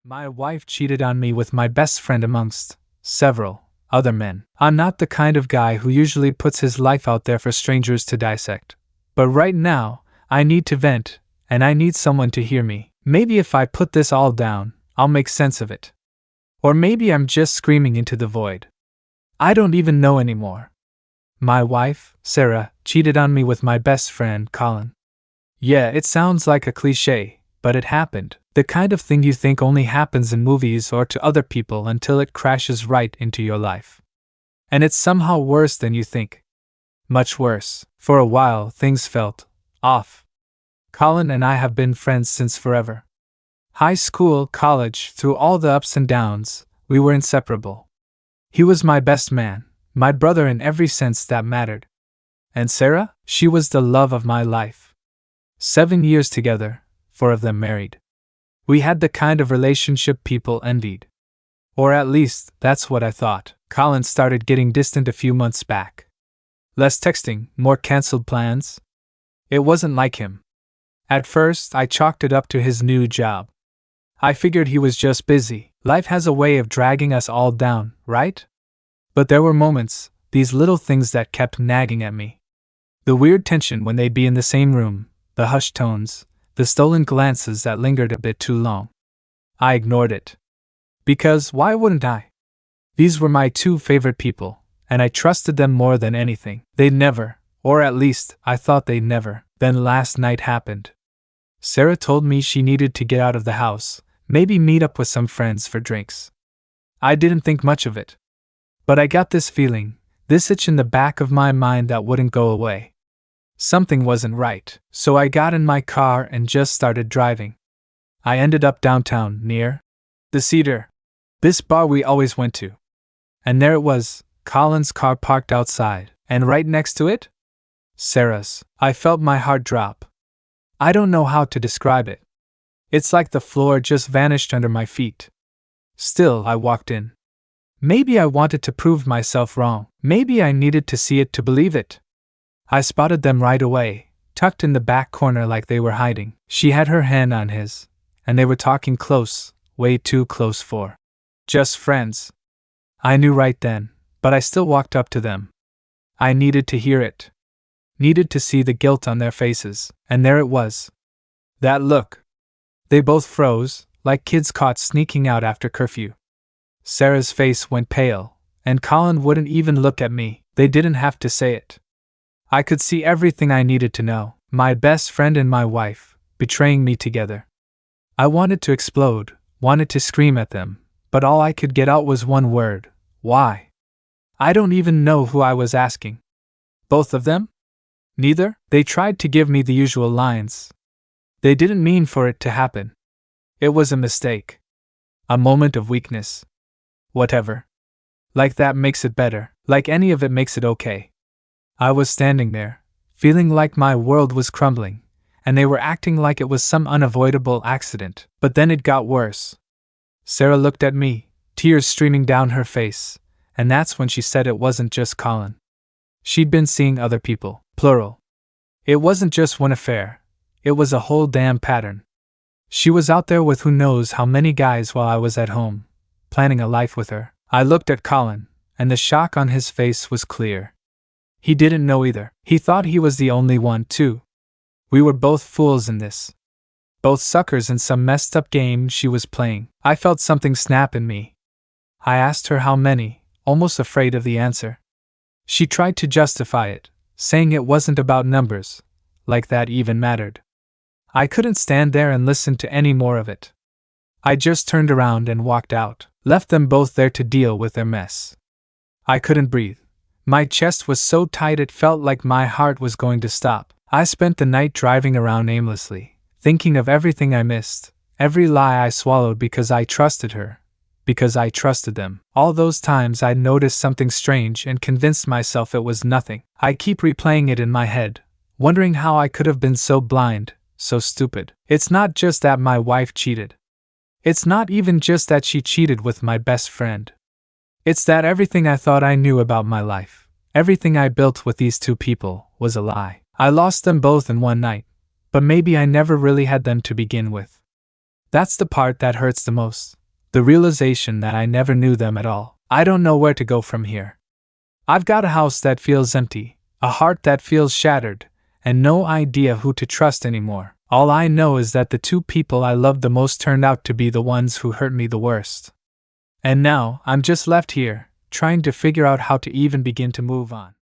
My wife cheated on me with my best friend amongst several other men. I'm not the kind of guy who usually puts his life out there for strangers to dissect. But right now, I need to vent, and I need someone to hear me. Maybe if I put this all down, I'll make sense of it. Or maybe I'm just screaming into the void. I don't even know anymore. My wife, Sarah, cheated on me with my best friend, Colin. Yeah, it sounds like a cliché, but it happened. The kind of thing you think only happens in movies or to other people until it crashes right into your life. And it's somehow worse than you think. Much worse. For a while, things felt off. Colin and I have been friends since forever. High school, college, through all the ups and downs, we were inseparable. He was my best man, my brother in every sense that mattered. And Sarah? She was the love of my life. 7 years together, 4 of them married. We had the kind of relationship people envied. Or at least, that's what I thought. Colin started getting distant a few months back. Less texting, more cancelled plans. It wasn't like him. At first, I chalked it up to his new job. I figured he was just busy. Life has a way of dragging us all down, right? But there were moments, these little things that kept nagging at me. The weird tension when they'd be in the same room, the hushed tones, the stolen glances that lingered a bit too long. I ignored it. Because why wouldn't I? These were my 2 favorite people, and I trusted them more than anything. They'd never, or at least, I thought they'd never. Then last night happened. Sarah told me she needed to get out of the house, maybe meet up with some friends for drinks. I didn't think much of it. But I got this feeling, this itch in the back of my mind that wouldn't go away. Something wasn't right, so I got in my car and just started driving. I ended up downtown, near the Cedar, this bar we always went to. And there it was, Colin's car parked outside, and right next to it? Sarah's. I felt my heart drop. I don't know how to describe it. It's like the floor just vanished under my feet. Still, I walked in. Maybe I wanted to prove myself wrong. Maybe I needed to see it to believe it. I spotted them right away, tucked in the back corner like they were hiding. She had her hand on his, and they were talking close, way too close for just friends. I knew right then, but I still walked up to them. I needed to hear it. Needed to see the guilt on their faces, and there it was. That look. They both froze, like kids caught sneaking out after curfew. Sarah's face went pale, and Colin wouldn't even look at me. They didn't have to say it. I could see everything I needed to know. My best friend and my wife, betraying me together. I wanted to explode, wanted to scream at them, but all I could get out was one word: why? I don't even know who I was asking. Both of them? Neither? They tried to give me the usual lines. They didn't mean for it to happen. It was a mistake. A moment of weakness. Whatever. Like that makes it better, like any of it makes it okay. I was standing there, feeling like my world was crumbling, and they were acting like it was some unavoidable accident. But then it got worse. Sarah looked at me, tears streaming down her face, and that's when she said it wasn't just Colin. She'd been seeing other people, plural. It wasn't just one affair, it was a whole damn pattern. She was out there with who knows how many guys while I was at home, planning a life with her. I looked at Colin, and the shock on his face was clear. He didn't know either. He thought he was the only one, too. We were both fools in this. Both suckers in some messed up game she was playing. I felt something snap in me. I asked her how many, almost afraid of the answer. She tried to justify it, saying it wasn't about numbers, like that even mattered. I couldn't stand there and listen to any more of it. I just turned around and walked out, left them both there to deal with their mess. I couldn't breathe. My chest was so tight it felt like my heart was going to stop. I spent the night driving around aimlessly, thinking of everything I missed, every lie I swallowed because I trusted her, because I trusted them. All those times I'd noticed something strange and convinced myself it was nothing. I keep replaying it in my head, wondering how I could have been so blind, so stupid. It's not just that my wife cheated. It's not even just that she cheated with my best friend. It's that everything I thought I knew about my life, everything I built with these 2 people, was a lie. I lost them both in one night, but maybe I never really had them to begin with. That's the part that hurts the most. The realization that I never knew them at all. I don't know where to go from here. I've got a house that feels empty, a heart that feels shattered, and no idea who to trust anymore. All I know is that the two people I loved the most turned out to be the ones who hurt me the worst. And now, I'm just left here, trying to figure out how to even begin to move on.